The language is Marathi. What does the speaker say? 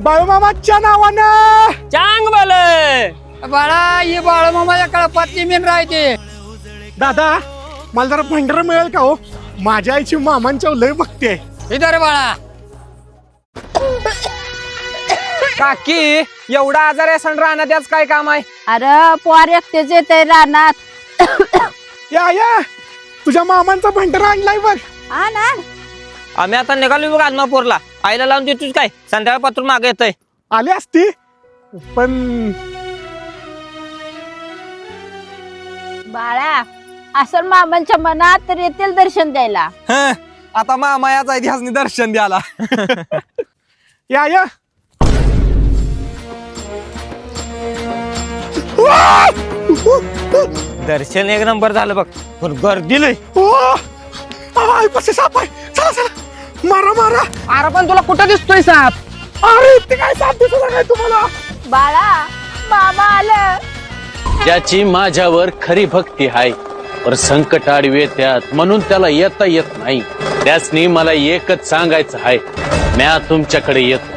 बाळूमामाच्या नावानं चांग भलं बाळा ही बाळूमामाच्या कळपातली मीन राहते. दादा मला जरा भंडारा मिळेल का हो? माझ्या आईची मामांच्या लय भक्ती आहे. इधर रे बाळा. काकी एवढा आजार आहे सण राहणार त्याच काय काम आहे? अरे पोर एकटेच येते रानात. या तुझ्या मामांचा भंडारा आणलाय बघ. हा ना. आम्ही आता निघालो बघ आदमापूरला. आईला लावून देतोच काय संध्याकाळ पात्र मागे येतय. आले असती पण बाळा असं मामांच्या मनात तर येतील दर्शन द्यायला. आता मामा याचा इतिहासनी दर्शन द्याला. या दर्शन एक नंबर झालं बघ पण गर्दी लय. पैसे साप आहे. चला चला मारा. अरे पण तुला कुठं दिसतोय साप? अरे ते काय साप दिसत काय तुम्हाला? बाळा मामा आलं. ज्याची माझ्यावर खरी भक्ती आहे पर संकट आडवे येतात म्हणून त्याला येता येत नाही. त्यासनी मला एकच सांगायचं आहे, म्या तुमच्याकडे येतो.